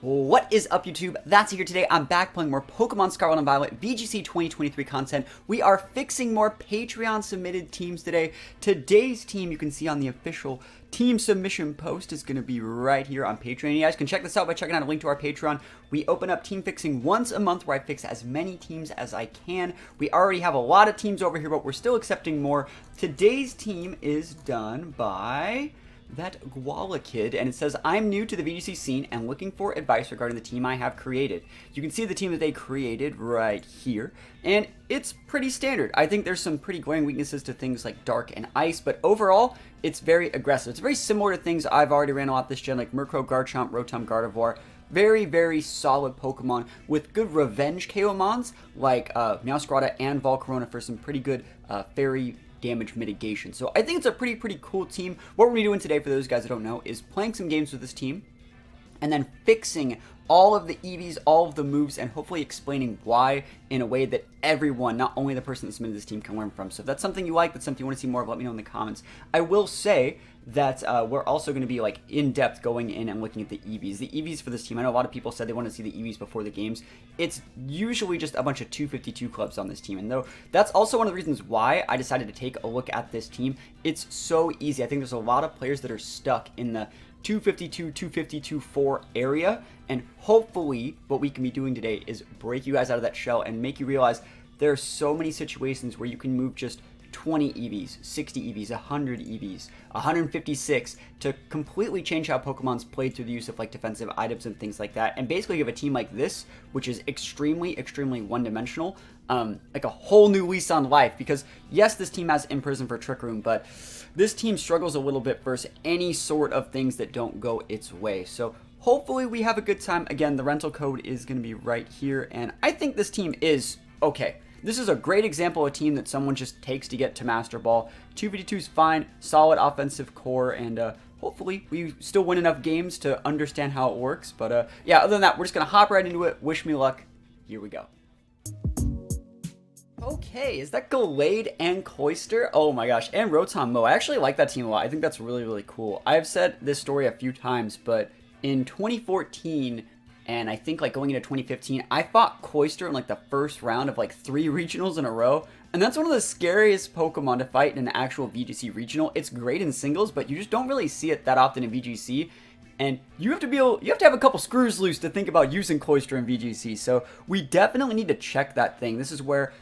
What is up, YouTube? That's here today. I'm back playing more Pokemon Scarlet and Violet VGC 2023 content. We are fixing more Patreon submitted teams today. Today's team, you can see on the official team submission post, is going to be right here on Patreon. You guys can check this out by checking out a link to our Patreon. We open up team fixing once a month where I fix as many teams as I can. We already have a lot of teams over here, but we're still accepting more. Today's team is done by that Guala kid, and it says, I'm new to the VGC scene and looking for advice regarding the team I have created. You can see the team that they created right here, and it's pretty standard. I think there's some pretty glaring weaknesses to things like Dark and Ice, but overall, it's very aggressive. It's very similar to things I've already ran a lot this gen, like Murkrow, Garchomp, Rotom, Gardevoir. Very, very solid Pokemon with good revenge KO mons like Meowscarada and Volcarona for some pretty good fairy damage mitigation. So I think it's a pretty cool team. What we're going to be doing today, for those guys that don't know, is playing some games with this team and then fixing all of the EVs, all of the moves, and hopefully explaining why in a way that everyone, not only the person that submitted this team, can learn from. So if that's something you like, that's something you want to see more of, let me know in the comments. I will say that we're also going to be like in-depth going in and looking at the EVs. The EVs for this team, I know a lot of people said they want to see the EVs before the games. It's usually just a bunch of 252 clubs on this team, and though that's also one of the reasons why I decided to take a look at this team. It's so easy. I think there's a lot of players that are stuck in the 252, 252, 4 area, and hopefully what we can be doing today is break you guys out of that shell and make you realize there are so many situations where you can move just 20 EVs, 60 EVs, 100 EVs, 156 to completely change how Pokemon's played through the use of like defensive items and things like that. And basically you have a team like this, which is extremely one-dimensional, like a whole new lease on life. Because yes, this team has Imprison for Trick Room, but this team struggles a little bit versus any sort of things that don't go its way. So hopefully we have a good time. Again, the rental code is going to be right here, and I think this team is okay. This is a great example of a team that someone just takes to get to Master Ball. 252 is fine, solid offensive core, and hopefully we still win enough games to understand how it works. But yeah, other than that, we're just going to hop right into it. Wish me luck. Here we go. Okay, is that Gallade and Cloyster? Oh my gosh, and Rotom Mo. I actually like that team a lot. I think that's really cool. I've said this story a few times, but in 2014... and I think like going into 2015, I fought Cloyster in like the first round of like 3 regionals in a row. And that's one of the scariest Pokemon to fight in an actual VGC regional. It's great in singles, but you just don't really see it that often in VGC. And you have to have a couple screws loose to think about using Cloyster in VGC. So we definitely need to check that thing. This is where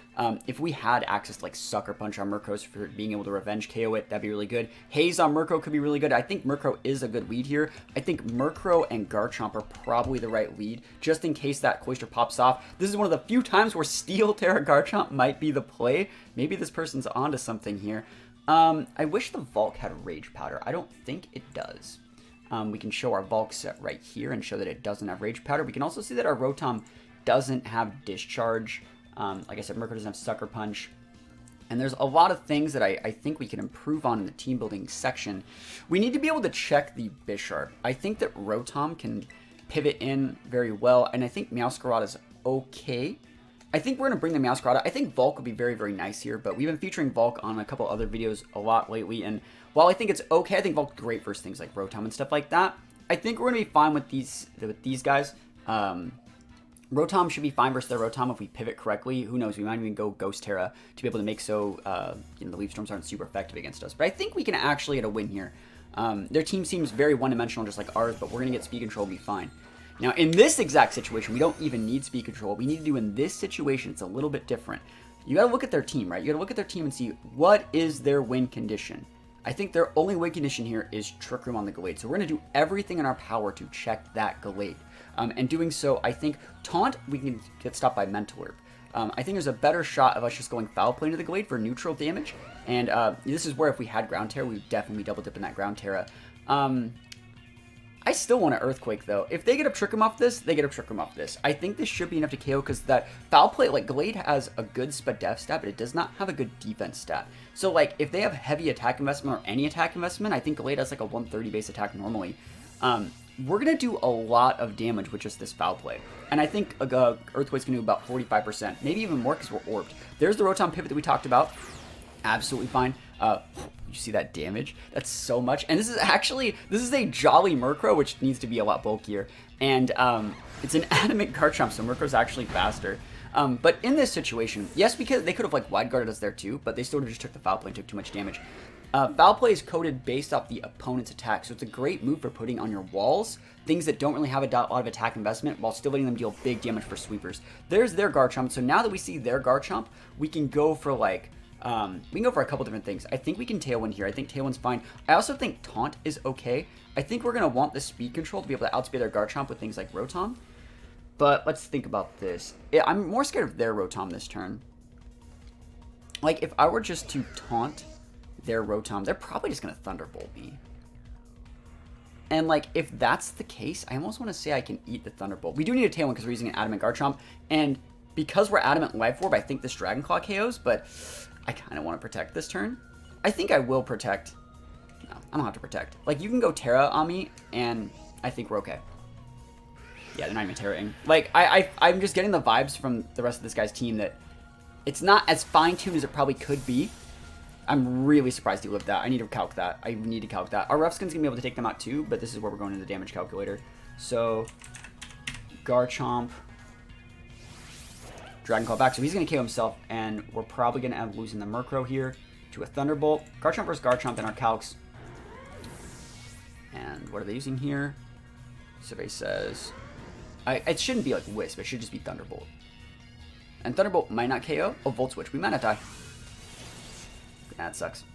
if we had access to like Sucker Punch on Murkrow for being able to revenge KO it, that'd be really good. Haze on Murkrow could be really good. I think Murkrow is a good lead here. I think Murkrow and Garchomp are probably the right lead, just in case that Cloyster pops off. This is one of the few times where Steel Terra Garchomp might be the play. Maybe this person's onto something here. I wish the Volk had Rage Powder. I don't think it does. We can show our Volk set right here and show that it doesn't have Rage Powder. We can also see that our Rotom doesn't have Discharge. Like I said, Murkrow doesn't have Sucker Punch. And there's a lot of things that I think we can improve on in the team building section. We need to be able to check the Bisharp. I think that Rotom can pivot in very well, and I think Meowscarada is okay. I think we're going to bring the Meowscarada. I think Volk would be very nice here, but we've been featuring Volk on a couple other videos a lot lately, and while I think it's okay, I think Volk's great for things like Rotom and stuff like that. I think we're going to be fine with these guys. Rotom should be fine versus their Rotom if we pivot correctly. Who knows, we might even go Ghost Terra to be able to make so the Leaf Storms aren't super effective against us. But I think we can actually get a win here. Their team seems very one-dimensional just like ours, but we're going to get Speed Control and be fine. Now, in this exact situation, we don't even need Speed Control. What we need to do in this situation, it's a little bit different. You got to look at their team, right? You got to look at their team and see what is their win condition. I think their only win condition here is Trick Room on the Gallade. So we're going to do everything in our power to check that Gallade. And doing so, I think Taunt, we can get stopped by Mental Herb. I think there's a better shot of us just going Foul Play into the Gallade for neutral damage. And this is where if we had Ground Terra, we would definitely double dip in that Ground Terra. I still want an Earthquake, though. If they get a Trick Room off this, they get a Trick Room off this. I think this should be enough to KO, because that Foul Play, like, Gallade has a good Spadef stat, but it does not have a good defense stat. So, like, if they have heavy attack investment or any attack investment, I think Gallade has, like, a 130 base attack normally. We're going to do a lot of damage with just this Foul Play. And I think Earthquake's going to do about 45%, maybe even more because we're orbed. There's the Rotom pivot that we talked about. Absolutely fine. You see that damage? That's so much. And this is a Jolly Murkrow, which needs to be a lot bulkier. And it's an adamant Garchomp, so Murkrow's actually faster. But in this situation, yes, because they could have like wide guarded us there too, but they still just took the foul play and took too much damage. Foul play is coded based off the opponent's attack, so it's a great move for putting on your walls things that don't really have a lot of attack investment while still letting them deal big damage for sweepers. There's their Garchomp, so now that we see their Garchomp, we can go for like a couple different things. I think we can Tailwind here. I think Tailwind's fine. I also think Taunt is okay. I think we're going to want the speed control to be able to outspeed their Garchomp with things like Rotom. But let's think about this. I'm more scared of their Rotom this turn. Like, if I were just to taunt their Rotom, they're probably just going to Thunderbolt me. And, like, if that's the case, I almost want to say I can eat the Thunderbolt. We do need a Tailwind because we're using an Adamant Garchomp. And because we're Adamant Life Orb, I think this Dragon Claw KOs, but I kind of want to protect this turn. I think I will protect. No, I don't have to protect. Like, you can go Terra on me, and I think we're okay. Yeah, they're not even Terra-ing. Like, I'm just getting the vibes from the rest of this guy's team that it's not as fine-tuned as it probably could be. I'm really surprised he lived that. I need to calc that. I need to calc that. Our Rough Skin's going to be able to take them out too, but this is where we're going into the damage calculator. So, Garchomp. Dragon Claw back. So he's going to KO himself, and we're probably going to end up losing the Murkrow here to a Thunderbolt. Garchomp versus Garchomp in our calcs. And what are they using here? Survey says... it shouldn't be like Wisp. It should just be Thunderbolt. And Thunderbolt might not KO. Oh, Volt Switch. We might not die. That sucks.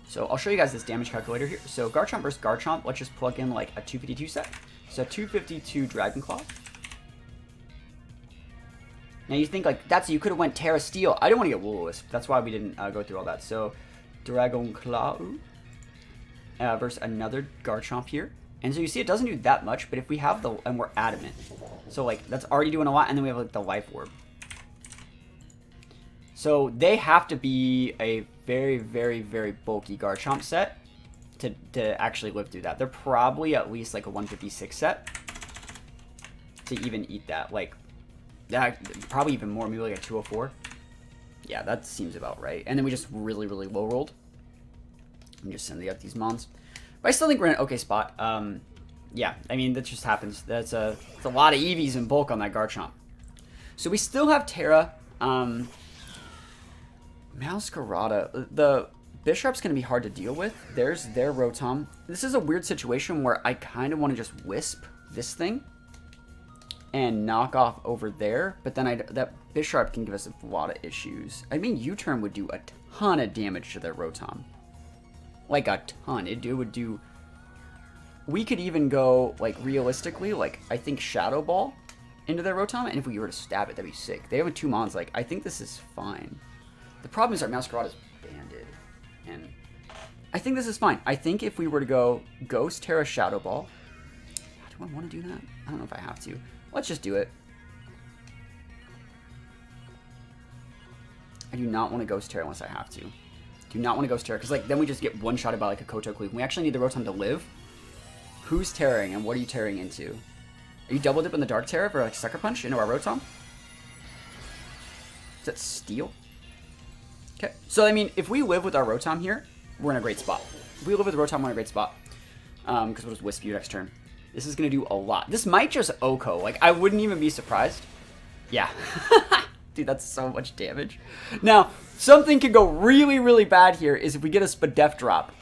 So I'll show you guys this damage calculator here. So Garchomp versus Garchomp. Let's just plug in like a 252 set. So 252 Dragon Claw. Now you think like you could have went Terra Steel. I didn't want to get Wool-O-Wisp. That's why we didn't go through all that. So Dragon Claw versus another Garchomp here. And so you see it doesn't do that much, but if we have and we're Adamant. So like that's already doing a lot, and then we have like the Life Orb. So they have to be a very, very, very bulky Garchomp set to actually live through that. They're probably at least like a 156 set to even eat that. Like, yeah, probably even more, maybe like a 204. Yeah, that seems about right. And then we just really, really low rolled. I'm just sending out these mons. But I still think we're in an okay spot. Yeah, I mean, that just happens. It's a lot of EVs in bulk on that Garchomp. So we still have Terra. Masquerada. The Bishop's going to be hard to deal with. There's their Rotom. This is a weird situation where I kind of want to just Wisp this thing and knock off over there. But then that Bishop can give us a lot of issues. I mean, U-turn would do a ton of damage to their Rotom. Like a ton. It would do... We could even go, like, realistically, like, I think Shadow Ball into their Rotom. And if we were to stab it, that'd be sick. They have 2 mons. Like, I think this is fine. The problem is our Masquerade is banded, and I think this is fine. I think if we were to go Ghost Terra Shadow Ball, do I want to do that? I don't know if I have to. Let's just do it. I do not want to Ghost Terra unless I have to. Do not want to Ghost Terra, because like then we just get one-shotted by like a Koto Cleave. We actually need the Rotom to live. Who's Terraing, and what are you Terraing into? Are you double dipping the Dark Terra for like Sucker Punch into our Rotom? Is that Steel? Okay, so I mean, if we live with our Rotom here, we're in a great spot. If we live with the Rotom, we're in a great spot. Because we'll just Wisp you next turn. This is going to do a lot. This might just Oko. Like, I wouldn't even be surprised. Yeah. Dude, that's so much damage. Now, something could go really, really bad here is if we get a Spadef drop.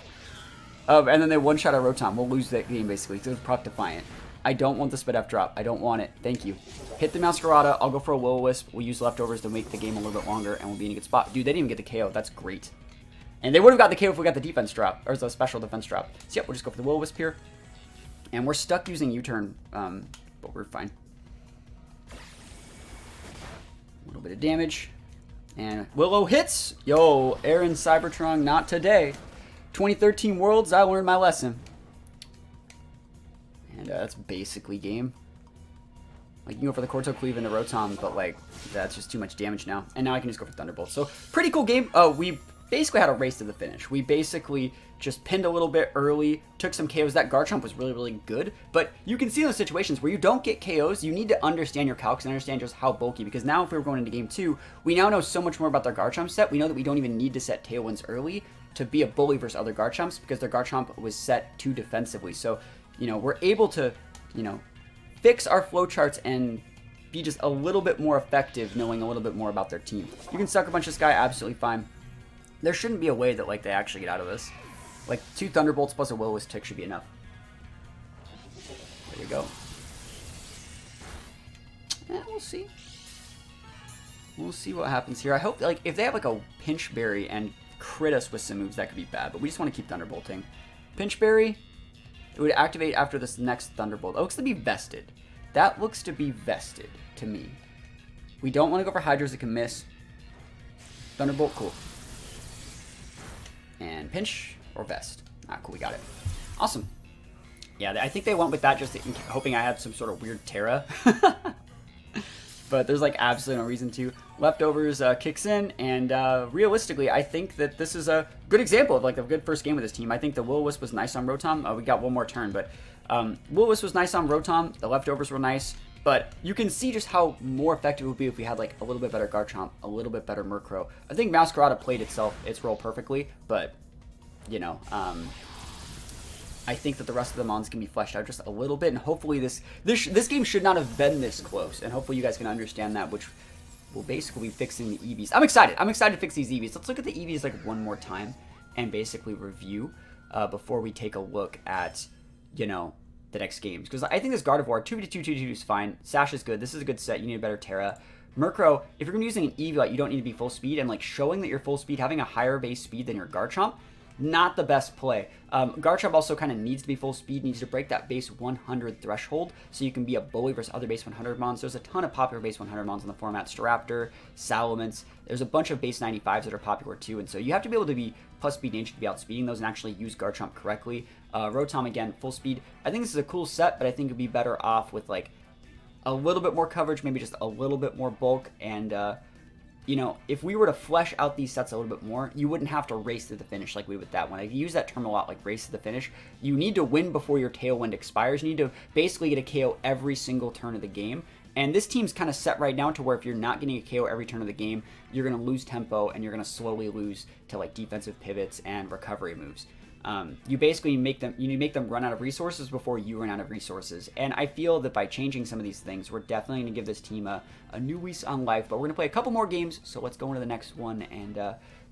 And then they one-shot our Rotom. We'll lose that game, basically. Because it's Proc Defiant. I don't want the Spadef drop. I don't want it. Thank you. Hit the Masquerada. I'll go for a Will-O-Wisp. We'll use leftovers to make the game a little bit longer, and we'll be in a good spot. Dude, they didn't even get the KO. That's great. And they would have got the KO if we got the defense drop, or the special defense drop. So, yep, we'll just go for the Will-O-Wisp here. And we're stuck using U-turn, but we're fine. A little bit of damage. And Willow hits. Yo, Aaron Cybertron, not today. 2013 Worlds, I learned my lesson. And that's basically game. Like, you can go for the Corto Cleave and the Rotom, but, like, that's just too much damage now. And now I can just go for Thunderbolt. So, pretty cool game. We basically had a race to the finish. We basically just pinned a little bit early, took some KOs. That Garchomp was really, really good. But you can see those situations where you don't get KOs, you need to understand your calcs and understand just how bulky. Because now if we were going into game 2, we now know so much more about their Garchomp set. We know that we don't even need to set Tailwinds early to be a bully versus other Garchomps because their Garchomp was set too defensively. So, you know, we're able to, you know, fix our flowcharts and be just a little bit more effective knowing a little bit more about their team. You can sucker punch this guy absolutely fine. There shouldn't be a way that, like, they actually get out of this. Like, 2 Thunderbolts plus a Will-O-Wisp tick should be enough. There you go. Yeah, we'll see. We'll see what happens here. I hope, like, if they have, like, a Pinch Berry and crit us with some moves, that could be bad. But we just want to keep Thunderbolting. Pinch Berry, it would activate after this next Thunderbolt. It looks to be vested. That looks to be vested to me. We don't want to go for Hydras that can miss. Thunderbolt, cool. And Pinch or Vest. Ah, cool, we got it. Awesome. Yeah, I think they went with that just hoping I had some sort of weird Terra. But there's like absolutely no reason to. Leftovers kicks in, and realistically, I think that this is a good example of like a good first game with this team. I think the Will-O-Wisp was nice on Rotom. We got one more turn, but Will-O-Wisp was nice on Rotom. The Leftovers were nice, but you can see just how more effective it would be if we had like a little bit better Garchomp, a little bit better Murkrow. I think Masquerada played its role perfectly, but you know, I think that the rest of the mons can be fleshed out just a little bit, and hopefully this game should not have been this close, and hopefully you guys can understand that, which will basically be fixing the EVs. I'm excited to fix these EVs. Let's look at the EVs like one more time and basically review before we take a look at, you know, the next games, because I think this Gardevoir 2v2 is fine. Sash is good. This is a good set. You need a better Terra. Murkrow, if you're going to be using an Eviolite, you don't need to be full speed, and like showing that you're full speed, having a higher base speed than your Garchomp, not the best play. Garchomp also kind of needs to be full speed, needs to break that base 100 threshold, so you can be a bully versus other base 100 mons. There's a ton of popular base 100 mons in the format. Staraptor, Salamence, there's a bunch of base 95s that are popular too, and so you have to be able to be plus speed nature to be outspeeding those and actually use Garchomp correctly. Rotom, again, full speed. I think this is a cool set, but I think it'd be better off with like a little bit more coverage, maybe just a little bit more bulk, and you know, if we were to flesh out these sets a little bit more, you wouldn't have to race to the finish like we would with that one. I use that term a lot, like race to the finish. You need to win before your Tailwind expires. You need to basically get a KO every single turn of the game. And this team's kind of set right now to where if you're not getting a KO every turn of the game, you're going to lose tempo and you're going to slowly lose to like defensive pivots and recovery moves. You basically make them run out of resources before you run out of resources. And I feel that by changing some of these things, we're definitely going to give this team a new lease on life. But we're going to play a couple more games, so let's go into the next one and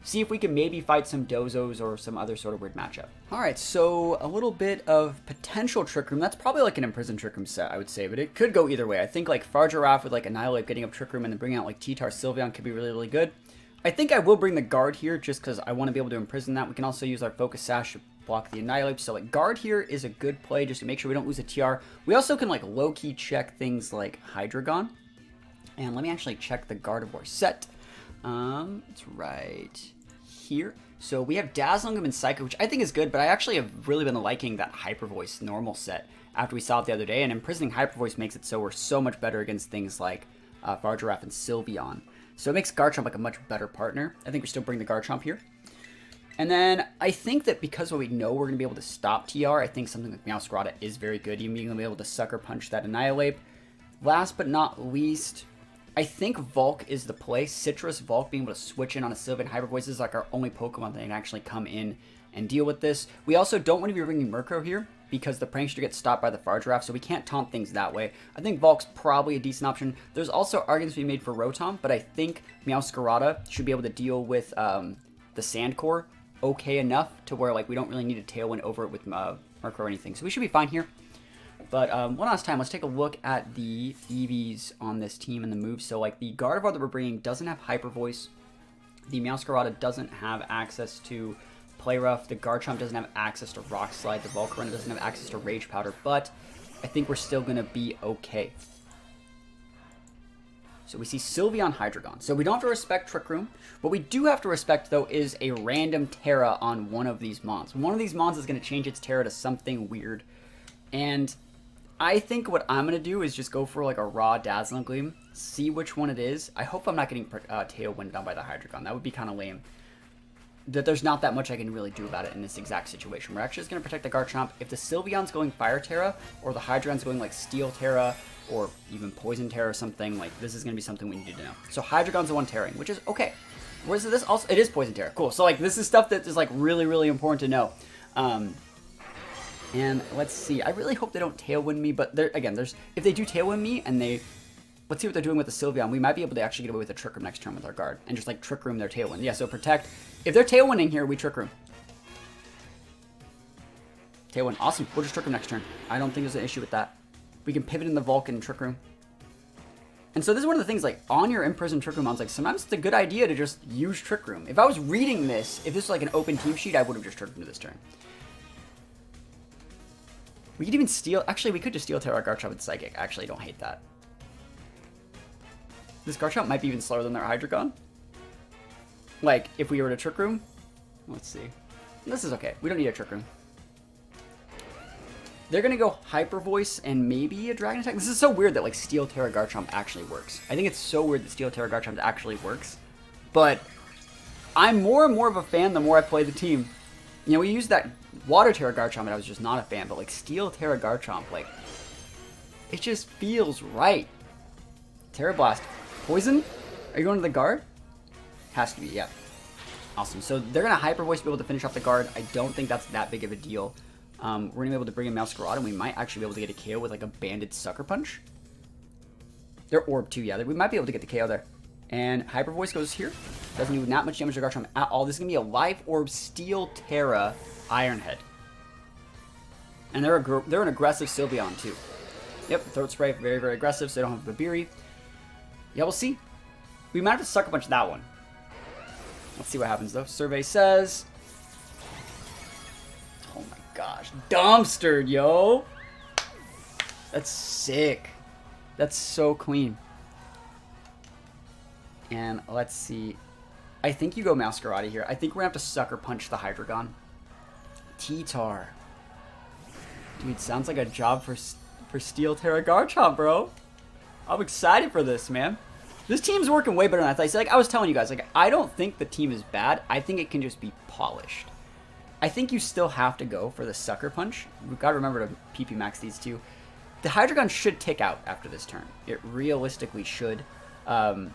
see if we can maybe fight some Dozos or some other sort of weird matchup. All right, so a little bit of potential Trick Room. That's probably like an Imprisoned Trick Room set, I would say, but it could go either way. I think like Fargiraf with like Annihilate getting up Trick Room and then bringing out like T-Tar Sylveon could be really, really good. I think I will bring the Guard here just because I want to be able to imprison that. We can also use our Focus Sash to block the Annihilate. So like Guard here is a good play just to make sure we don't lose a TR. We also can like low-key check things like Hydreigon. And let me actually check the Gardevoir set. It's right here. So we have Dazzling Gleam and Psychic, which I think is good, but I actually have really been liking that Hyper Voice normal set after we saw it the other day. And imprisoning Hyper Voice makes it so we're so much better against things like Fargiraf and Sylveon. So it makes Garchomp like a much better partner. I think we still bring the Garchomp here. And then I think that because we know we're going to be able to stop TR, I think something like Meowscarada is very good. Even being able to be able to Sucker Punch that Annihilate. Last but not least, I think Volk is the play. Citrus, Volk being able to switch in on a Sylveon Hyper Voice is like our only Pokemon that can actually come in and deal with this. We also don't want to be bringing Murkrow here because the Prankster gets stopped by the Fargiraf, so we can't taunt things that way. I think Volk's probably a decent option. There's also arguments to be made for Rotom, but I think Meowscarada should be able to deal with the Sand Core okay enough to where like we don't really need a Tailwind over it with Murkrow or anything. So we should be fine here. But one last time, let's take a look at the EVs on this team and the moves. So like the Gardevoir that we're bringing doesn't have Hyper Voice. The Meowscarada doesn't have access to Play Rough. The Garchomp doesn't have access to Rock Slide. The Volcarona doesn't have access to Rage Powder. But I think we're still going to be okay. So we see Sylveon Hydreigon. So we don't have to respect Trick Room. What we do have to respect, though, is a random Terra on one of these mons. One of these mons is going to change its Terra to something weird. And I think what I'm going to do is just go for like a raw Dazzling Gleam, see which one it is. I hope I'm not getting Tailwind down by the Hydreigon. That would be kind of lame. That there's not that much I can really do about it in this exact situation. We're actually just going to protect the Garchomp. If the Sylveon's going Fire Terra, or the Hydreigon's going like Steel Terra, or even Poison Terra or something, like this is going to be something we need to know. So Hydreigon's the one Terraing, which is okay. Where's this also? It is Poison Terra. Cool. So like this is stuff that is like really important to know. And let's see. I really hope they don't Tailwind me, but if they do Tailwind me and let's see what they're doing with the Sylveon. We might be able to actually get away with a Trick Room next turn with our guard and just like Trick Room their Tailwind. Yeah, so protect. If they're Tailwinding here, we Trick Room. Tailwind. Awesome. We'll just Trick Room next turn. I don't think there's an issue with that. We can pivot in the Vulcan and Trick Room. And so this is one of the things, like, on your Imprison Trick Room, I was like, sometimes it's a good idea to just use Trick Room. If I was reading this, if this was like an open team sheet, I would have just Trick Room to this turn. We could even steal... Actually, we could just steal Terra Garchomp with Psychic. I actually don't hate that. This Garchomp might be even slower than their Hydreigon. Like, if we were to Trick Room. Let's see. This is okay. We don't need a Trick Room. They're going to go Hyper Voice and maybe a Dragon Attack. This is so weird that, like, Steel Terra Garchomp actually works. I think it's so weird that Steel Terra Garchomp actually works. But I'm more and more of a fan the more I play the team. You know, we used that Water Terra Garchomp and I was just not a fan. But, like, Steel Terra Garchomp, like, it just feels right. Terra Blast. Poison? Are you going to the guard? Has to be, yeah. Awesome. So they're going to Hyper Voice to be able to finish off the guard. I don't think that's that big of a deal. We're going to be able to bring in Masquerade, and we might actually be able to get a KO with, like, a Banded Sucker Punch. They're Orb, too, yeah. We might be able to get the KO there. And Hyper Voice goes here. Doesn't do that much damage to Garchomp at all. This is going to be a Life Orb Steel Terra Iron Head. And they're an aggressive Sylveon, too. Yep, Throat Spray, very aggressive, so they don't have Babiri. Yeah, we'll see. We might have to Sucker Punch that one. Let's see what happens, though. Survey says... Oh my gosh. Dumpstered, yo! That's sick. That's so clean. And let's see. I think you go Masquerade here. I think we're going to have to Sucker Punch the Hydreigon. T-Tar. Dude, sounds like a job for Steel Terra Garchomp, bro. I'm excited for this, man. This team's working way better than I thought. Like I was telling you guys, like I don't think the team is bad. I think it can just be polished. I think you still have to go for the Sucker Punch. We've got to remember to PP max these two. The Hydreigon should tick out after this turn. It realistically should. I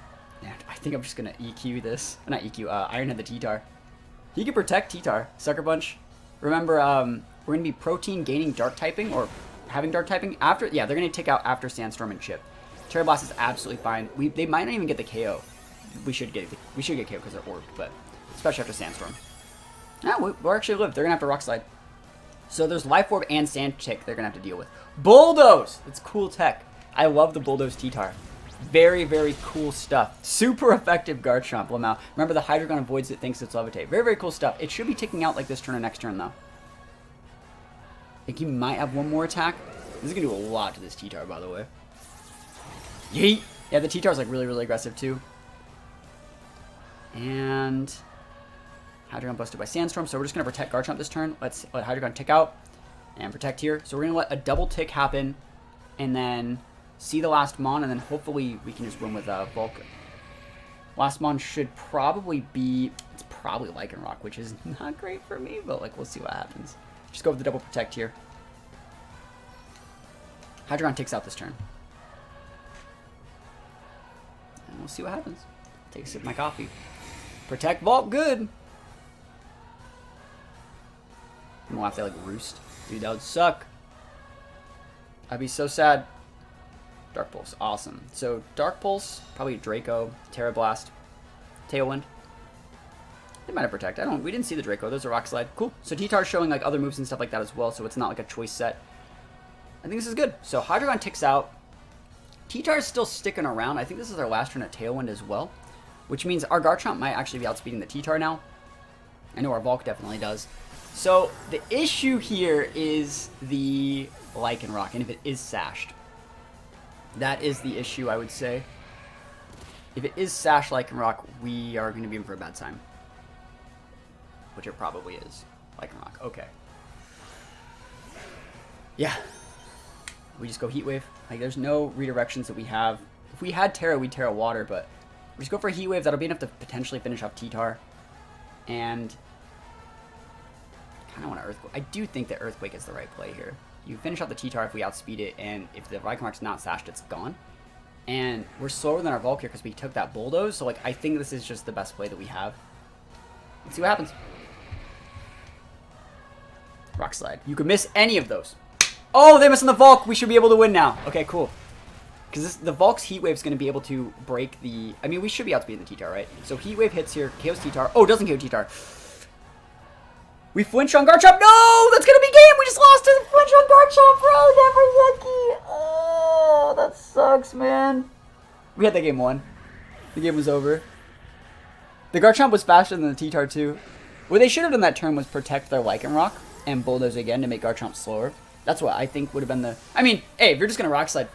think I'm just going to EQ this. Not EQ, Ironhead the T-Tar. He can protect T-Tar. Sucker Punch. Remember, we're going to be Protein gaining Dark typing or having Dark typing after. Yeah, they're going to tick out after Sandstorm and Chip. Terra Blast is absolutely fine. They might not even get the KO. We should get KO because they're orbed, but especially after Sandstorm. Yeah, we're actually live. They're gonna have to Rock Slide. So there's Life Orb and Sand Tick they're gonna have to deal with. Bulldoze! That's cool tech. I love the Bulldoze T-Tar. Very cool stuff. Super effective Garchomp, Lamau. Remember the Hydreigon avoids it thanks to its Levitate. Very cool stuff. It should be ticking out like this turn or next turn though. I think he might have one more attack. This is gonna do a lot to this T-Tar, by the way. Yeet! Yeah, the T-Tar is like really aggressive too. And Hydreigon busted by Sandstorm, so we're just gonna protect Garchomp this turn. Let's let Hydreigon tick out and protect here. So we're gonna let a double tick happen, and then see the last Mon, and then hopefully we can just win with Vulcan. Last Mon should probably be it's probably Lycanroc, which is not great for me, but like we'll see what happens. Just go with the double protect here. Hydreigon ticks out this turn. And we'll see what happens. Take a sip of my coffee. Protect Vault, good. And we'll have to like roost. Dude, that would suck. I'd be so sad. Dark Pulse, awesome. So Dark Pulse, probably Draco, Terra Blast, Tailwind. They might have Protect. We didn't see the Draco. Those are Rock Slide. Cool. So T-Tar's showing like other moves and stuff like that as well, so it's not like a choice set. I think this is good. So Hydreigon ticks out. T-Tar is still sticking around. I think this is our last turn at Tailwind as well, which means our Garchomp might actually be outspeeding the T-Tar now. I know our Vulc definitely does. So the issue here is the Lycanroc, and if it is sashed. That is the issue, I would say. If it is sashed Lycanroc, we are going to be in for a bad time. Which it probably is. Lycanroc, okay. Yeah. We just go Heat Wave. Like, there's no redirections that we have. If we had Terra, we'd Terra Water, but we just go for a Heat Wave. That'll be enough to potentially finish off T-Tar. And I kind of want to Earthquake. I do think that Earthquake is the right play here. You finish off the T-Tar if we outspeed it, and if the Lycanroc's not sashed, it's gone. And we're slower than our Volk here because we took that Bulldoze. So, like, I think this is just the best play that we have. Let's see what happens. Rock Slide. You could miss any of those. Oh, they missed on the Volk. We should be able to win now. Okay, cool. Because the Volk's Heat Wave is going to be able to break the... I mean, we should be able to beat the T-Tar, right? So Heat Wave hits here. KO's T-Tar. Oh, doesn't KO T-Tar. We flinch on Garchomp. No! That's going to be game! We just lost to the flinch on Garchomp, bro! Never lucky! Oh, that sucks, man. We had that game won. The game was over. The Garchomp was faster than the T-Tar, too. What they should have done that turn was protect their Lycanroc and Bulldoze again to make Garchomp slower. That's what I think would have been the... I mean, hey, if you're just going to Rock Slide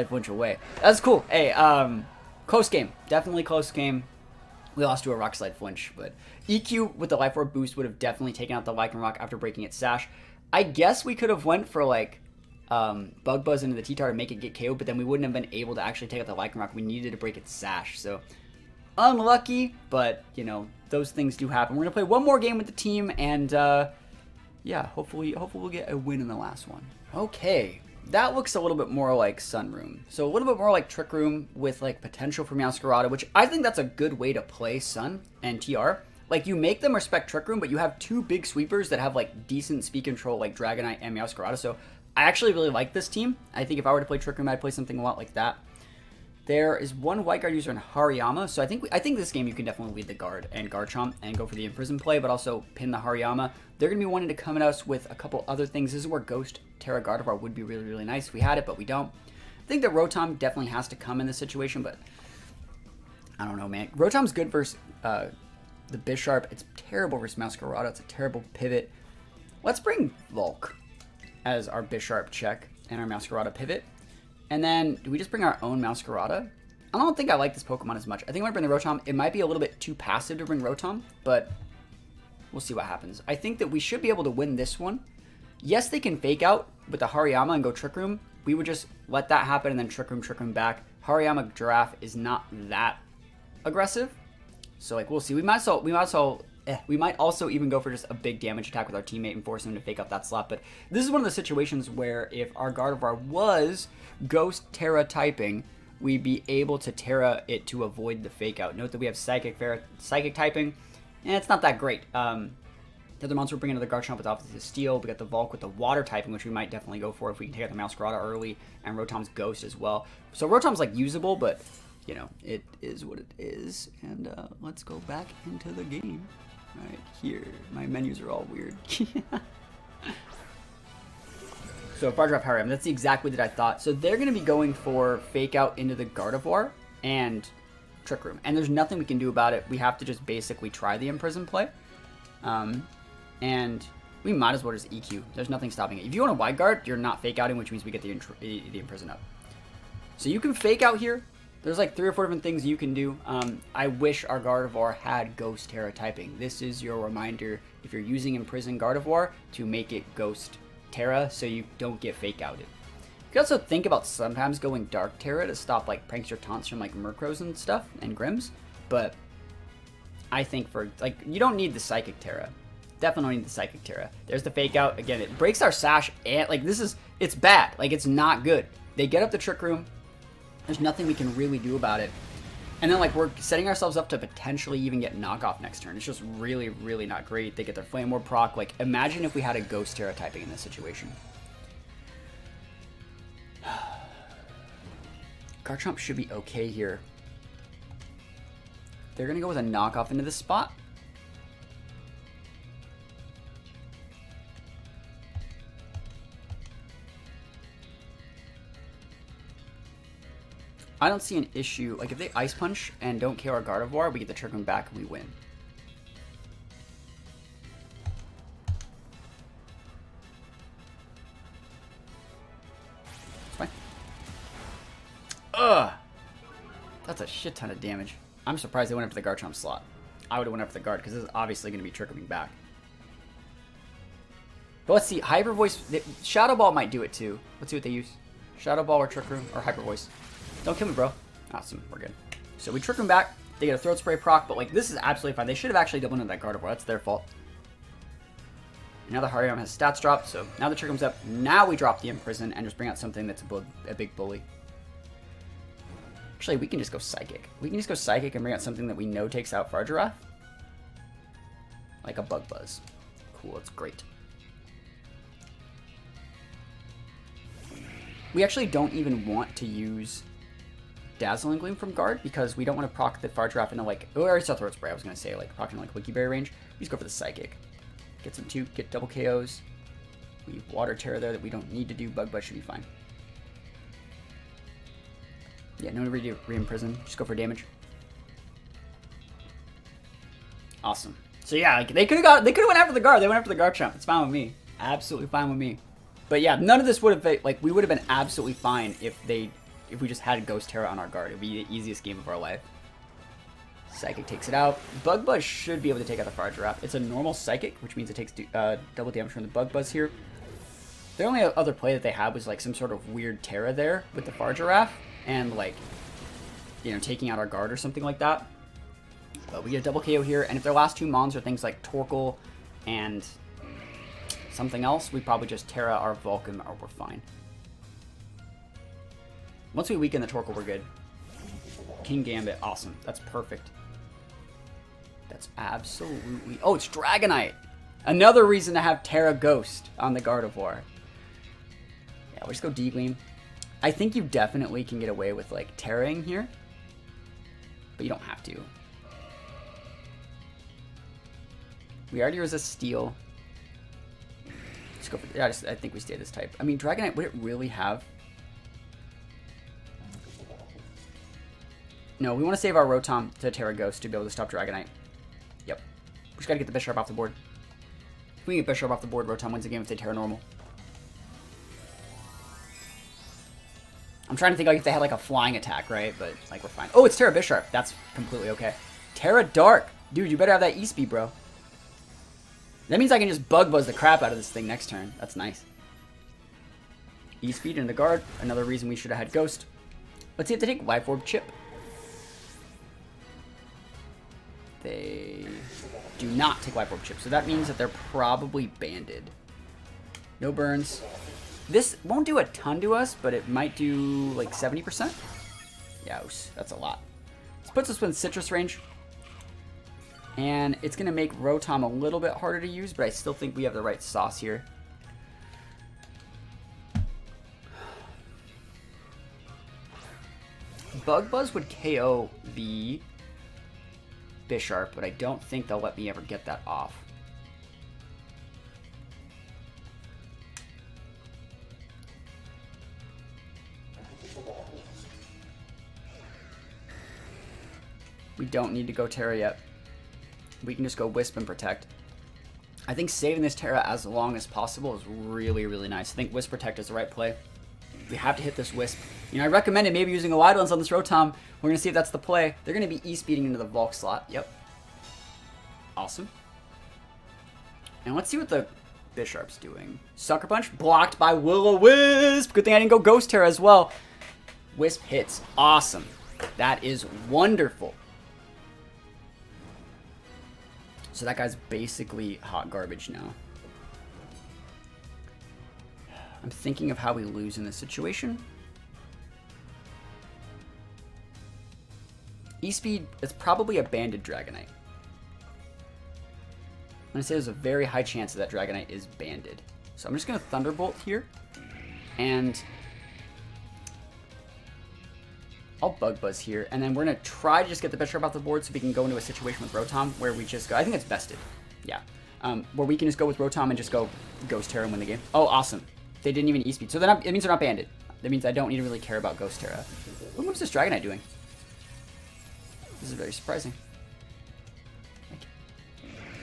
flinch away. That's cool. Hey, close game. Definitely close game. We lost to a Rock Slide flinch, but EQ with the Life Orb boost would have definitely taken out the Lycanroc after breaking its Sash. I guess we could have went for, like, Bug Buzz into the T-Tar to make it get KO'd, but then we wouldn't have been able to actually take out the Lycanroc. We needed to break its Sash, so unlucky, but, you know, those things do happen. We're going to play one more game with the team, and, yeah, hopefully we'll get a win in the last one. Okay, that looks a little bit more like Sunroom. So a little bit more like Trick Room with, like, potential for Meowscarada, which I think that's a good way to play Sun and TR. Like, you make them respect Trick Room, but you have two big sweepers that have, like, decent speed control, like Dragonite and Meowscarada. So I actually really like this team. I think if I were to play Trick Room, I'd play something a lot like that. There is one White Guard user in Hariyama, so I think this game you can definitely lead the Guard and Garchomp and go for the Imprison play, but also pin the Hariyama. They're going to be wanting to come at us with a couple other things. This is where Ghost Terra Gardevoir would be really, really nice if we had it, but we don't. I think that Rotom definitely has to come in this situation, but I don't know, man. Rotom's good versus the Bisharp. It's terrible versus Meowscarada. It's a terrible pivot. Let's bring Volk as our Bisharp check and our Meowscarada pivot. And then, do we just bring our own Meowscarada? I don't think I like this Pokemon as much. I think I'm going to bring the Rotom. It might be a little bit too passive to bring Rotom, but we'll see what happens. I think that we should be able to win this one. Yes, they can Fake Out with the Hariyama and go Trick Room. We would just let that happen and then Trick Room back. Hariyama Giraffe is not that aggressive. So, like, we'll see. We might also even go for just a big damage attack with our teammate and force him to Fake Out that slot. But this is one of the situations where if our Gardevoir was Ghost Terra typing, we'd be able to Terra it to avoid the Fake Out. Note that we have Psychic typing, and it's not that great. The other monster we're bringing to the Garchomp with obviously the Steel. We got the Volk with the Water typing, which we might definitely go for if we can take out the Meowscarada early, and Rotom's Ghost as well. So Rotom's, like, usable, but, you know, it is what it is. And let's go back into the game. Right here. My menus are all weird. So Far Drop Hariyama, that's the exact way that I thought. So they're going to be going for Fake Out into the Gardevoir and Trick Room. And there's nothing we can do about it. We have to just basically try the Imprison play. And we might as well just EQ. There's nothing stopping it. If you want a Wide Guard, you're not Fake Outing, which means we get the Imprison up. So you can Fake Out here. There's like 3 or 4 different things you can do. I wish our Gardevoir had Ghost Terra typing. This is your reminder, if you're using Imprison Gardevoir, to make it Ghost Terra so you don't get Fake Outed. You can also think about sometimes going Dark Terra to stop like Pranks or Taunts from like Murkrows and stuff and Grims, but I think for like you don't need the Psychic Terra. Definitely don't need the Psychic Terra. There's the Fake Out. Again, it breaks our Sash and like it's bad. Like it's not good. They get up the Trick Room. There's nothing we can really do about it. And then, like, we're setting ourselves up to potentially even get knockoff next turn. It's just really, really not great. They get their Flame Orb proc. Like, imagine if we had a Ghost Terra typing in this situation. Garchomp should be okay here. They're going to go with a knockoff into this spot. I don't see an issue. Like, if they Ice Punch and don't KO our Gardevoir, we get the Trick Room back and we win. It's fine. Ugh! That's a shit ton of damage. I'm surprised they went after the Garchomp slot. I would have went after the Guard, because this is obviously going to be Trick Rooming back. But let's see. Hyper Voice. Shadow Ball might do it too. Let's see what they use. Shadow Ball or Trick Room or Hyper Voice. Don't kill me, bro. Awesome. We're good. So we Trick Room back. They get a Throat Spray proc, but like this is absolutely fine. They should have actually doubled into that Gardevoir. That's their fault. And now the Hariyama has stats dropped, so now the Trick Room's up. Now we drop the Imprison and just bring out something that's a big bully. Actually, we can just go Psychic. We can just go Psychic and bring out something that we know takes out Fargirath. Like a Bug Buzz. Cool, it's great. We actually don't even want to use Dazzling Gleam from guard because we don't want to proc the Fargirath into like... Oh, I already saw Throat Spray. I was going to say like proc into like Wiki Berry range. We just go for the Psychic. Get some 2, get double KOs. We Water Terror there that we don't need to do. Bug Buzz should be fine. Yeah, no need to re-imprison. Just go for damage. Awesome. So yeah, like, they could have went after the guard. They went after the guard champ. It's fine with me. Absolutely fine with me. But yeah, none of this would have like we would have been absolutely fine if we just had Ghost Terror on our guard. It would be the easiest game of our life. Psychic takes it out. Bug Buzz should be able to take out the Fargirath. It's a normal Psychic, which means it takes double damage from the Bug Buzz here. The only other play that they had was like some sort of weird Terra there with the Fargirath. And like, you know, taking out our guard or something like that. But we get a double KO here, and if their last 2 mons are things like Torkoal and something else, we probably just Terra our Vulcan or we're fine. Once we weaken the Torkoal, we're good. King Gambit, awesome. That's perfect. That's absolutely... Oh, it's Dragonite! Another reason to have Terra Ghost on the Gardevoir. Yeah, we'll just go D-Gleam. I think you definitely can get away with, like, Terraing here. But you don't have to. We already resist Steel. Let's go for... Yeah, I think we stay this type. I mean, Dragonite, would it really have... No, we want to save our Rotom to Terra Ghost to be able to stop Dragonite. Yep. We just got to get the Bisharp off the board. If we can get Bisharp off the board, Rotom wins the game if they Terra Normal. I'm trying to think like if they had like a flying attack, right? But like we're fine. Oh, it's Terra Bisharp. That's completely okay. Terra Dark. Dude, you better have that E-Speed, bro. That means I can just Bug Buzz the crap out of this thing next turn. That's nice. E-Speed into guard. Another reason we should have had Ghost. Let's see if they take Life Orb Chip. They do not take Life Orb Chip. So that means that they're probably banded. No burns. This won't do a ton to us, but it might do like 70%. Yowz, that's a lot. This puts us within Citrus range. And it's going to make Rotom a little bit harder to use, but I still think we have the right sauce here. Bug Buzz would KO the Bisharp, but I don't think they'll let me ever get that off. We don't need to go Terra yet. We can just go Wisp and Protect. I think saving this Terra as long as possible is really, really nice. I think Wisp Protect is the right play. We have to hit this Wisp. You know, I recommended maybe using a Wide Lens on this Rotom. We're going to see if that's the play. They're going to be E-Speeding into the Volk slot. Yep. Awesome. And let's see what the Bisharp's doing. Sucker Punch blocked by Will-O-Wisp. Good thing I didn't go Ghost Terra as well. Wisp hits. Awesome. That is wonderful. So that guy's basically hot garbage now. I'm thinking of how we lose in this situation. E-Speed is probably a banded Dragonite. I'm going to say there's a very high chance that Dragonite is banded. So I'm just going to Thunderbolt here. And I'll Bug Buzz here. And then we're going to try to just get the Bisharp off the board so we can go into a situation with Rotom where we just go... I think it's bested. Yeah. Where we can just go with Rotom and just go Ghost Terra and win the game. Oh, awesome. They didn't even E-Speed. So then it means they're not banded. That means I don't need to really care about Ghost Terra. What moves is this Dragonite doing? This is very surprising.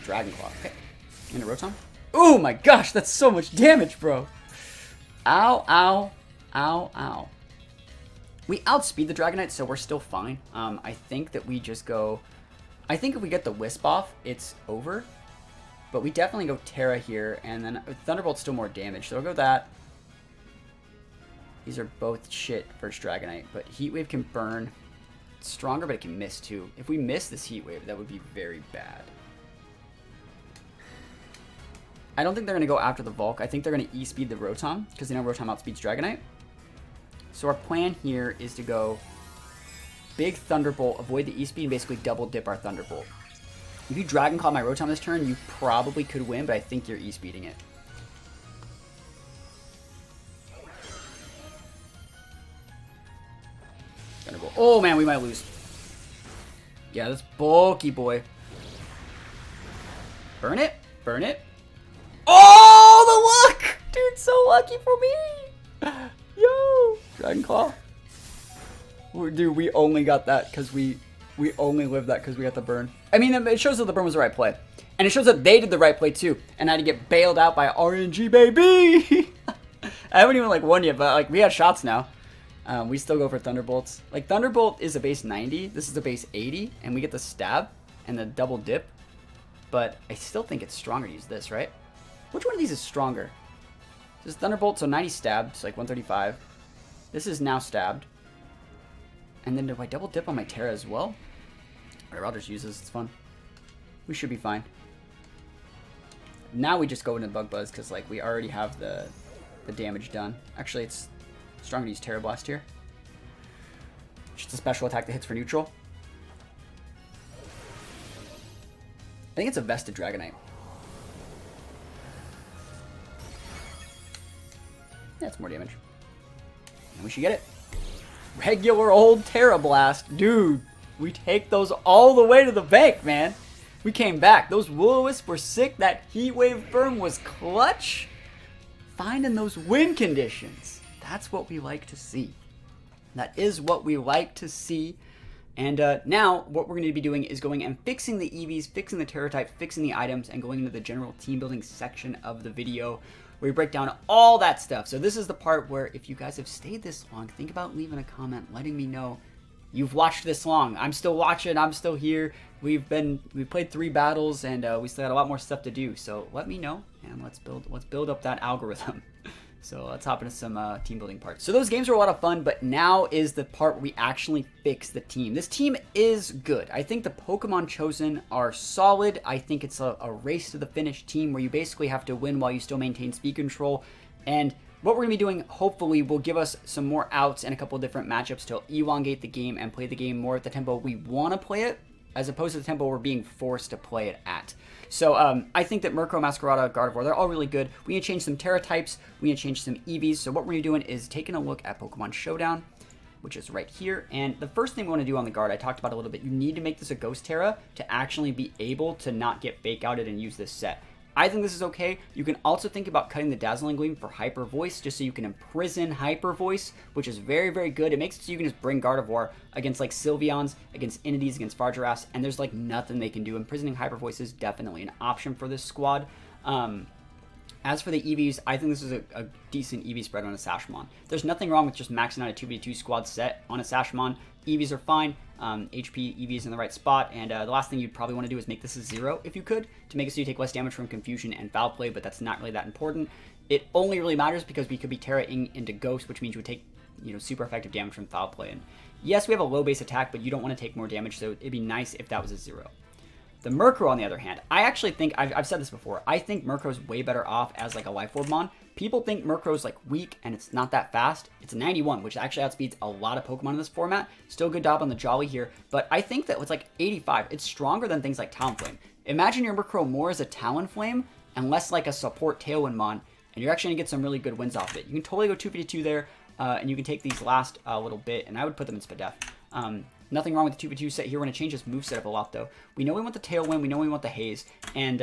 Dragon Claw. Okay. Into Rotom. Oh my gosh, that's so much damage, bro. Ow, ow, ow, ow. We outspeed the Dragonite, so we're still fine. I think that we just go... I think if we get the Wisp off, it's over. But we definitely go Terra here, and then Thunderbolt's still more damage, so we'll go that. These are both shit versus Dragonite, but Heat Wave can burn. It's stronger, but it can miss too. If we miss this Heat Wave, that would be very bad. I don't think they're going to go after the Volk. I think they're going to E-Speed the Rotom, because they know Rotom outspeeds Dragonite. So our plan here is to go big Thunderbolt, avoid the E-Speed, and basically double dip our Thunderbolt. If you Dragon Claw my Rotom this turn, you probably could win, but I think you're E-Speeding it. Thunderbolt. Oh man, we might lose. Yeah, that's bulky, boy. Burn it. Burn it. Oh, the luck! Dude, so lucky for me. Yo. Dragon Claw. Dude, we only got that because we only lived that because we got the burn. I mean, it shows that the burn was the right play. And it shows that they did the right play, too. And I had to get bailed out by RNG, baby! I haven't even, like, won yet, but, like, we had shots now. We still go for Thunderbolts. Like, Thunderbolt is a base 90. This is a base 80. And we get the stab and the double dip. But I still think it's stronger to use this, right? Which one of these is stronger? This is Thunderbolt, so 90 stabbed. It's like 135. This is now stabbed. And then do I double dip on my Terra as well? Whatever, I'll just use this. It's fun. We should be fine. Now we just go into Bug Buzz because, like, we already have the damage done. Actually, it's stronger to use Terra Blast here. Just a special attack that hits for neutral. I think it's a Vested Dragonite. That's more damage. And we should get it. Regular old Terra Blast. Dude, we take those all the way to the bank, man. We came back. Those Will-O-Wisps were sick. That Heat Wave Burn was clutch. Finding those win conditions. That's what we like to see. That is what we like to see. And now, what we're going to be doing is going and fixing the EVs, fixing the Terra type, fixing the items, and going into the general team building section of the video, where we break down all that stuff. So this is the part where, if you guys have stayed this long, think about leaving a comment, letting me know you've watched this long. I'm still watching. I'm still here. We played 3 battles, and we still got a lot more stuff to do. So let me know, and let's build up that algorithm. So let's hop into some team building parts. So those games were a lot of fun, but now is the part where we actually fix the team. This team is good. I think the Pokemon chosen are solid. I think it's a race to the finish team where you basically have to win while you still maintain speed control. And what we're going to be doing, hopefully, will give us some more outs and a couple of different matchups to elongate the game and play the game more at the tempo we want to play it, as opposed to the tempo we're being forced to play it at. So I think that Murkrow, Masquerada, Gardevoir, they're all really good. We need to change some Terra types. We need to change some EVs. So what we're going to be doing is taking a look at Pokemon Showdown, which is right here. And the first thing we want to do on the guard, I talked about a little bit, you need to make this a Ghost Terra to actually be able to not get fake outed and use this set. I think this is okay. You can also think about cutting the Dazzling Gleam for Hyper Voice, just so you can imprison Hyper Voice, which is very, very good. It makes it so you can just bring Gardevoir against like Sylveons, against Innies, against Fargeras, and there's like nothing they can do. Imprisoning Hyper Voice is definitely an option for this squad. As for the EVs, I think this is a decent EV spread on a Sashmon. There's nothing wrong with just maxing out a 2v2 squad set on a Sashmon. EVs are fine. HP, EVs in the right spot. And the last thing you'd probably want to do is make this a 0 if you could, to make it so you take less damage from Confusion and Foul Play, but that's not really that important. It only really matters because we could be Terra-ing into Ghost, which means you would take, you know, super effective damage from Foul Play. And yes, we have a low base attack, but you don't want to take more damage, so it'd be nice if that was a 0. The Murkrow, on the other hand, I actually think, I've said this before, I think Murkrow's way better off as like a Life Orb Mon. People think Murkrow's like weak and it's not that fast. It's a 91, which actually outspeeds a lot of Pokemon in this format. Still good job on the Jolly here, but I think that it's like 85. It's stronger than things like Talonflame. Imagine your Murkrow more as a Talonflame and less like a support Tailwind Mon, and you're actually gonna get some really good wins off of it. You can totally go 2v2 there, and you can take these last little bit, and I would put them in Spadef. Nothing wrong with the 2v2 set here. We're going to change this moveset up a lot, though. We know we want the Tailwind. We know we want the Haze. And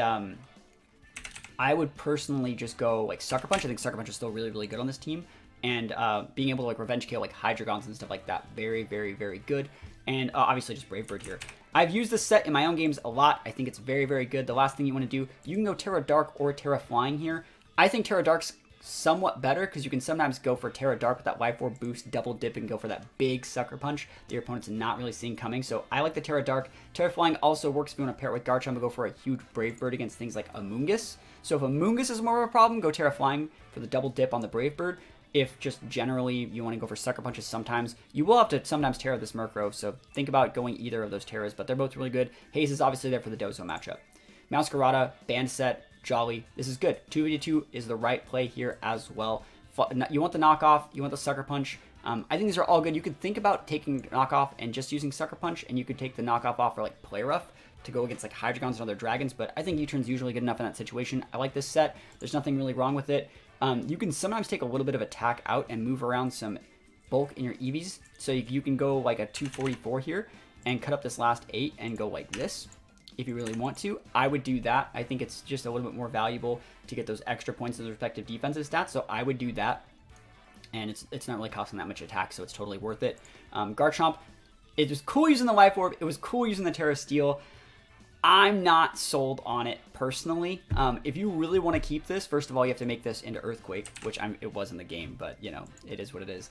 I would personally just go, like, Sucker Punch. I think Sucker Punch is still really, really good on this team. And being able to, like, Revenge Kill, like, Hydreigons and stuff like that. Very, very, very good. And obviously just Brave Bird here. I've used this set in my own games a lot. I think it's very, very good. The last thing you want to do, you can go Terra Dark or Terra Flying here. I think Terra Dark's somewhat better because you can sometimes go for Terra Dark with that Life Orb boost, double dip, and go for that big Sucker Punch that your opponent's not really seeing coming. So I like the Terra Dark. Terra Flying also works if you want to pair it with Garchomp and go for a huge Brave Bird against things like Amoonguss. So if Amoonguss is more of a problem, go Terra Flying for the double dip on the Brave Bird. If just generally you want to go for Sucker Punches sometimes, you will have to sometimes Terra this Murkrow, so think about going either of those Terras, but they're both really good. Haze is obviously there for the Dozo matchup. Masquerada, Band Set, Jolly, this is good. 2v2 is the right play here as well. You want the knockoff, you want the Sucker Punch, I think these are all good. You could think about taking knockoff and just using Sucker Punch, and you could take the knockoff off for like Play Rough to go against like Hydreigons and other dragons, but I think U-Turn's usually good enough in that situation. I like this set. There's nothing really wrong with it. You can sometimes take a little bit of attack out and move around some bulk in your EVs. So you can go like a 244 here and cut up this last 8 and go like this if you really want to. I would do that. I think it's just a little bit more valuable to get those extra points in the respective defensive stats, so I would do that. And it's not really costing that much attack, so it's totally worth it. Garchomp, it was cool using the Life Orb. It was cool using the Terra Steel. I'm not sold on it personally. If you really want to keep this, first of all, you have to make this into Earthquake, which it was in the game, but, you know, it is what it is.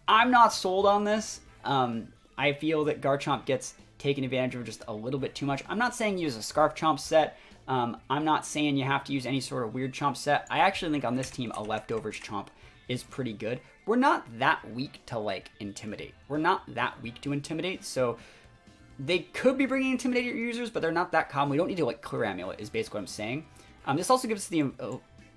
I'm not sold on this. I feel that Garchomp gets taken advantage of just a little bit too much. I'm not saying use a Scarf Chomp set. I'm not saying you have to use any sort of weird Chomp set. I actually think on this team, a Leftovers Chomp is pretty good. We're not that weak to, like, Intimidate. We're not that weak to Intimidate, so they could be bringing Intimidate your users, but they're not that common. We don't need to, like, Clear Amulet is basically what I'm saying. This also gives us the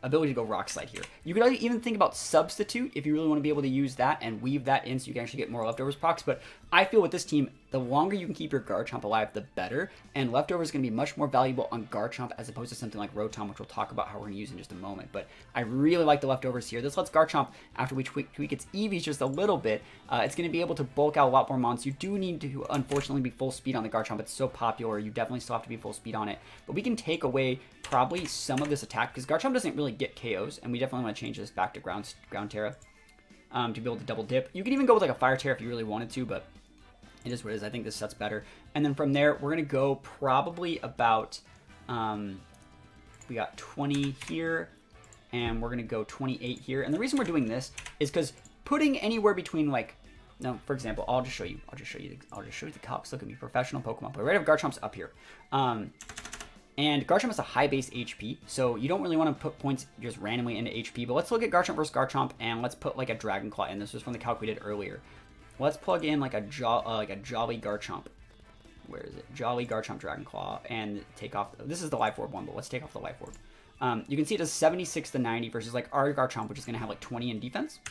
ability to go Rock Slide here. You could even think about Substitute if you really want to be able to use that and weave that in so you can actually get more Leftovers procs, but I feel with this team, the longer you can keep your Garchomp alive, the better, and Leftovers is going to be much more valuable on Garchomp as opposed to something like Rotom, which we'll talk about how we're going to use in just a moment, but I really like the Leftovers here. This lets Garchomp, after we tweak its EVs just a little bit, it's going to be able to bulk out a lot more mons. You do need to, unfortunately, be full speed on the Garchomp. It's so popular, you definitely still have to be full speed on it, but we can take away probably some of this attack, because Garchomp doesn't really get KOs, and we definitely want to change this back to Ground Terra to be able to double dip. You can even go with like a Fire Terra if you really wanted to, but it is what it is. I think this set's better. And then from there, we're going to go probably about, we got 20 here, and we're going to go 28 here. And the reason we're doing this is because putting anywhere between like, no, for example, I'll just show you the calcs. Look at me, professional Pokemon player. Right, Garchomp's up here. And Garchomp has a high base HP, so you don't really want to put points just randomly into HP. But let's look at Garchomp versus Garchomp, and let's put like a Dragon Claw in. This was from the calc we did earlier. Let's plug in like a Jolly Garchomp. Where is it? Jolly Garchomp Dragon Claw, and take off. This is the Life Orb one, but let's take off the Life Orb. You can see it does 76 to 90 versus like our Garchomp, which is going to have like 20 in defense.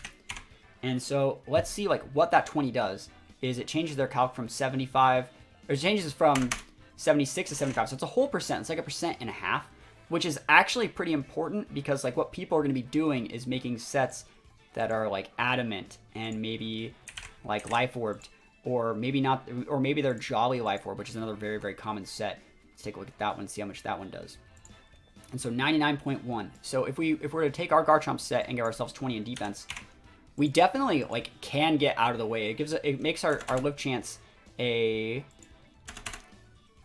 And so let's see like what that 20 does. Is it changes their calc from 75, or it changes from 76 to 75, so it's a whole percent. It's like a 1.5%, which is actually pretty important because like what people are going to be doing is making sets that are like Adamant and maybe like Life Orbed, or maybe not, or maybe they're Jolly Life Orb, which is another very, very common set. Let's take a look at that one and see how much that one does. And so 99.1. So if we're to take our Garchomp set and give ourselves 20 in defense, we definitely like can get out of the way. It makes our live chance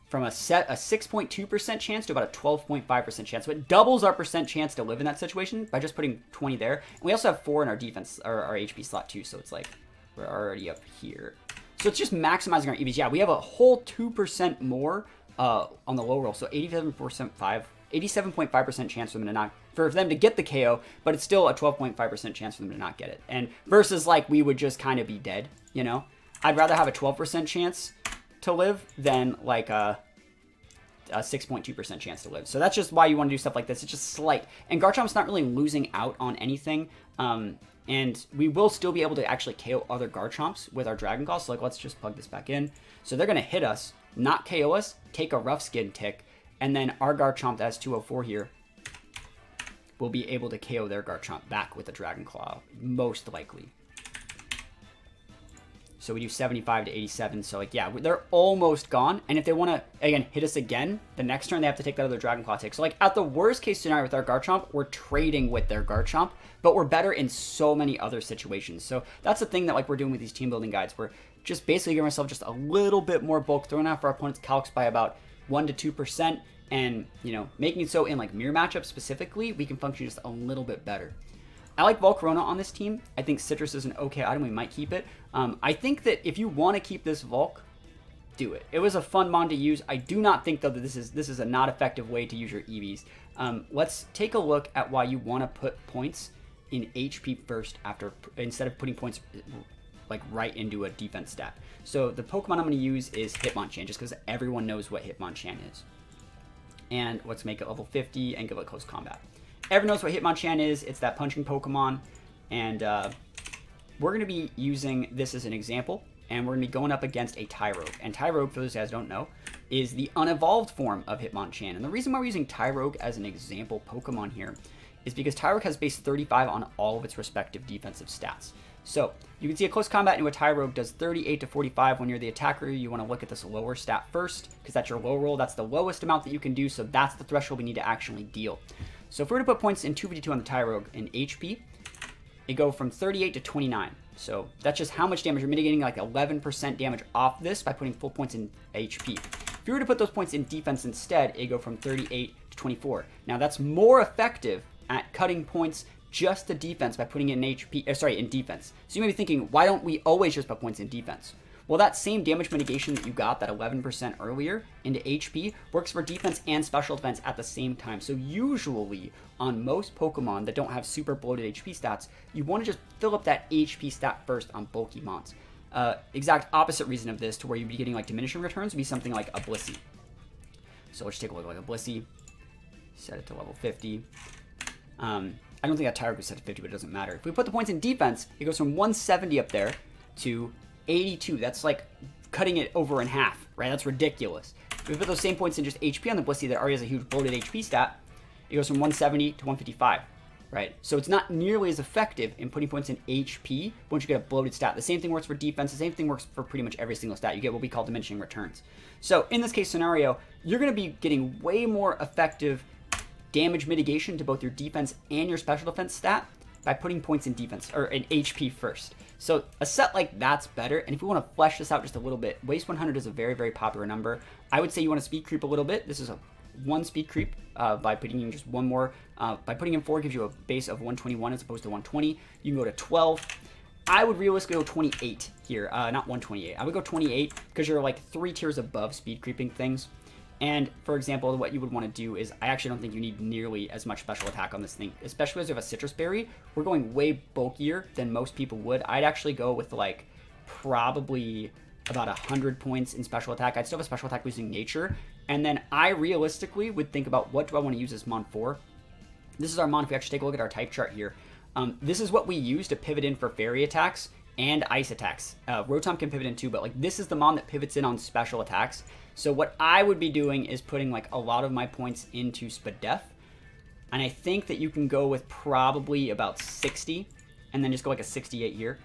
from a 6.2% chance to about a 12.5% chance. So it doubles our percent chance to live in that situation by just putting 20 there. And we also have 4 in our defense, or our HP slot too, so it's like we're already up here. So it's just maximizing our EVs. Yeah, we have a whole 2% more on the low roll, so 87.5% chance for them to get the KO, but it's still a 12.5% chance for them to not get it. And versus like we would just kind of be dead, you know? I'd rather have a 12% chance to live than like a 6.2% chance to live. So that's just why you want to do stuff like this. It's just slight. And Garchomp's not really losing out on anything. And we will still be able to actually KO other Garchomps with our Dragon Claw. So like, let's just plug this back in. So they're going to hit us, not KO us, take a Rough Skin tick, and then our Garchomp that has 204 here will be able to KO their Garchomp back with a Dragon Claw, most likely. So we do 75 to 87. So like, yeah, they're almost gone. And if they want to, again, hit us again, the next turn they have to take that other Dragon Claw tick. So like at the worst case scenario with our Garchomp, we're trading with their Garchomp, but we're better in so many other situations. So that's the thing that like we're doing with these team building guides. We're just basically giving ourselves just a little bit more bulk, throwing off our opponent's calcs by about 1 to 2%. And, you know, making it so in like mirror matchups specifically, we can function just a little bit better. I like Volcarona on this team. I think Citrus is an okay item. We might keep it. I think that if you want to keep this Volk, do it. It was a fun mon to use. I do not think, though, that this is a not effective way to use your EVs. Let's take a look at why you want to put points in HP first instead of putting points like right into a defense stat. So the Pokemon I'm going to use is Hitmonchan, just because everyone knows what Hitmonchan is. And let's make it level 50 and give it close combat. Everyone knows what Hitmonchan is. It's that punching Pokemon. And we're going to be using this as an example, and we're going to be going up against a Tyrogue. And Tyrogue, for those guys who don't know, is the unevolved form of Hitmonchan. And the reason why we're using Tyrogue as an example Pokemon here is because Tyrogue has base 35 on all of its respective defensive stats. So you can see a close combat into a Tyrogue does 38 to 45. When you're the attacker, you want to look at this lower stat first, because that's your low roll. That's the lowest amount that you can do, so that's the threshold we need to actually deal. So if we were to put points in 2v2 on the Tyrogue in HP, it go from 38 to 29. So that's just how much damage you're mitigating, like 11% damage off this by putting full points in HP. If you were to put those points in defense instead, it go from 38 to 24. Now that's more effective at cutting points just to defense by putting it in in defense. So you may be thinking, why don't we always just put points in defense? Well, that same damage mitigation that you got, that 11% earlier, into HP, works for defense and special defense at the same time. So usually, on most Pokemon that don't have super bloated HP stats, you want to just fill up that HP stat first on bulky mons. Exact opposite reason of this, to where you'd be getting like diminishing returns, would be something like a Blissey. So let's take a look at like a Blissey. Set it to level 50. I don't think that Tyrogue was set to 50, but it doesn't matter. If we put the points in defense, it goes from 170 up there to 82. That's like cutting it over in half, right? That's ridiculous. If we put those same points in just HP on the Blissey that already has a huge bloated HP stat, it goes from 170 to 155, right? So it's not nearly as effective in putting points in HP once you get a bloated stat. The same thing works for defense. The same thing works for pretty much every single stat. You get what we call diminishing returns. So in this case scenario, you're going to be getting way more effective damage mitigation to both your defense and your special defense stat by putting points in defense, or in HP first. So a set like that's better, and if we want to flesh this out just a little bit, Waste 100 is a very, very popular number. I would say you want to speed creep a little bit. This is a 1 speed creep by putting in just one more. By putting in 4 gives you a base of 121 as opposed to 120. You can go to 12. I would realistically go 28 here, not 128. I would go 28 because you're like 3 tiers above speed creeping things. And for example, what you would want to do is, I actually don't think you need nearly as much special attack on this thing, especially as you have a citrus berry. We're going way bulkier than most people would. I'd actually go with like probably about 100 points in special attack. I'd still have a special attack using nature. And then I realistically would think about, what do I want to use this mon for? This is our mon. If we actually take a look at our type chart here, this is what we use to pivot in for fairy attacks and ice attacks. Rotom can pivot in too, but like this is the mon that pivots in on special attacks. So what I would be doing is putting like a lot of my points into Spadef. And I think that you can go with probably about 60 and then just go like a 68 here.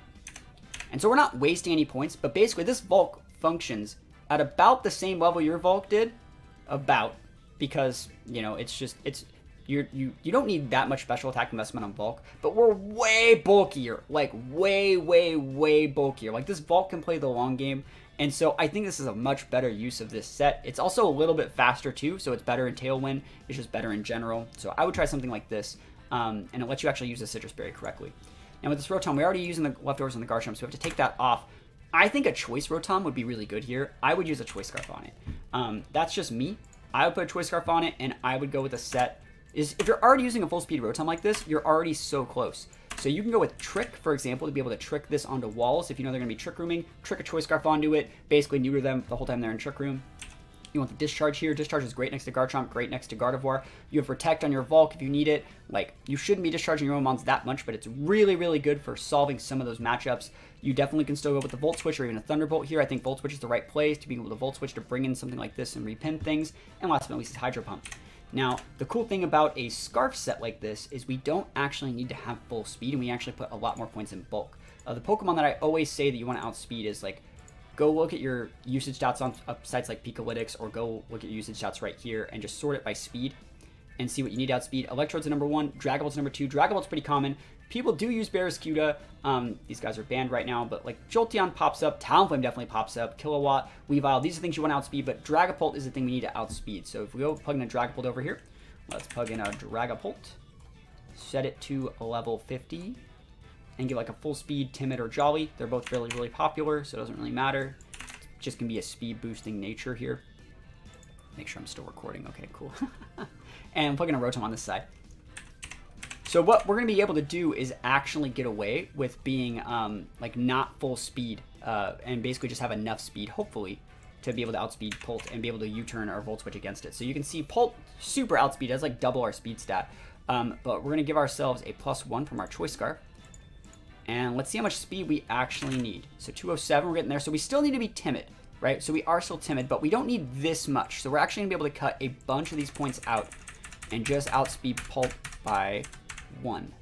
And so we're not wasting any points, but basically this Volk functions at about the same level your Volk did, because, you know, it's just, you don't need that much special attack investment on Volk, but we're way bulkier, like way bulkier. Like this Volk can play the long game. And so I think this is a much better use of this set. It's also a little bit faster too, so it's better in Tailwind. It's just better in general. So I would try something like this, and it lets you actually use the Citrus Berry correctly. And with this Rotom, we're already using the leftovers on the Garchomp, so we have to take that off. I think a Choice Rotom would be really good here. I would use a Choice Scarf on it. That's just me. I would put a Choice Scarf on it, and I would go with a set. If you're already using a full speed Rotom like this, you're already so close. So you can go with Trick, for example, to be able to trick this onto walls. If you know they're going to be Trick Rooming, trick a Choice Scarf onto it, basically neuter them the whole time they're in Trick Room. You want the Discharge here. Discharge is great next to Garchomp, great next to Gardevoir. You have Protect on your Volk if you need it. Like, you shouldn't be discharging your own mons that much, but it's really good for solving some of those matchups. You definitely can still go with the Volt Switch or even a Thunderbolt here. I think Volt Switch is the right place to be able to Volt Switch to bring in something like this and repin things. And last but not least is Hydro Pump. Now, the cool thing about a Scarf set like this is we don't actually need to have full speed, and we actually put a lot more points in bulk. The Pokemon that I always say that you want to outspeed is, like, go look at your usage stats on sites like Pikalytics, or go look at your usage stats right here and just sort it by speed and see what you need to outspeed. Electrode's number 1, Dragapult's number 2. Dragapult's pretty common. People do use Barraskewda. These guys are banned right now, but like Jolteon pops up, Talonflame definitely pops up, Kilowatt, Weavile, these are things you want to outspeed, but Dragapult is the thing we need to outspeed. So if we go plug in a Dragapult over here, let's plug in a Dragapult, set it to level 50, and give like a full speed Timid or Jolly. They're both really popular, so it doesn't really matter. It's just gonna be a speed boosting nature here. Make sure I'm still recording. Okay, cool. And plug in a Rotom on this side. So what we're going to be able to do is actually get away with being like not full speed and basically just have enough speed, hopefully, to be able to outspeed Pult and be able to U-turn our Volt Switch against it. So you can see Pult super outspeed, has like double our speed stat. But we're going to give ourselves a +1 from our Choice Scarf. And let's see how much speed we actually need. So 207, we're getting there. So we still need to be timid, right? So we are still timid, but we don't need this much. So we're actually gonna be able to cut a bunch of these points out and just outspeed Pulp by 1.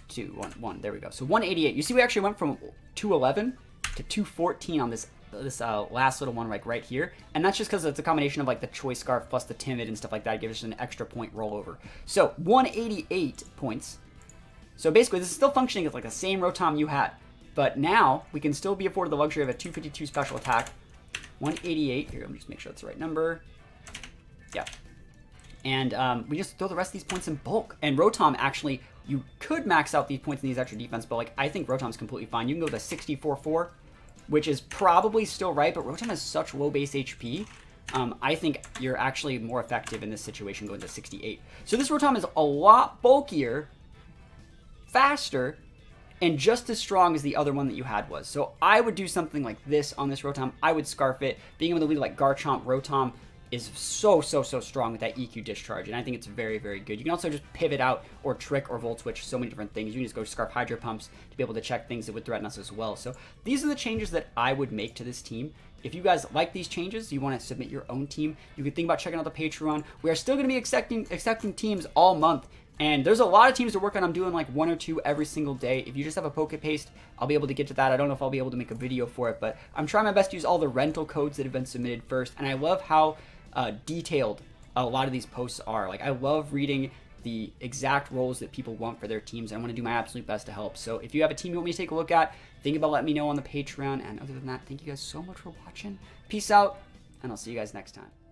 2, 1, there we go. So 188. You see we actually went from 211 to 214 on this last little one right here. And that's just because it's a combination of like the Choice Scarf plus the Timid and stuff like that. It gives us an extra point rollover. So 188 points. So basically, this is still functioning as like the same Rotom you had. But now, we can still be afforded the luxury of a 252 special attack. 188. Here, let me just make sure that's the right number. Yeah. And we just throw the rest of these points in bulk. And Rotom, actually, you could max out these points in these extra defense, but like I think Rotom's completely fine. You can go with a 64-4, which is probably still right, but Rotom has such low base HP. I think you're actually more effective in this situation going to 68. So this Rotom is a lot bulkier, faster, and just as strong as the other one that you had was. So I would do something like this on this Rotom. I would Scarf it. Being able to lead like Garchomp, Rotom is so strong with that EQ discharge, and I think it's very, very good. You can also just pivot out or trick or Volt Switch so many different things. You can just go Scarf Hydro Pumps to be able to check things that would threaten us as well. So these are the changes that I would make to this team. If you guys like these changes, you want to submit your own team, you can think about checking out the Patreon. We are still going to be accepting teams all month. And there's a lot of teams to work on. I'm doing like 1 or 2 every single day. If you just have a Poke Paste, I'll be able to get to that. I don't know if I'll be able to make a video for it, but I'm trying my best to use all the rental codes that have been submitted first. And I love how detailed a lot of these posts are. Like, I love reading the exact roles that people want for their teams. I want to do my absolute best to help. So if you have a team you want me to take a look at, think about letting me know on the Patreon. And other than that, thank you guys so much for watching. Peace out, and I'll see you guys next time.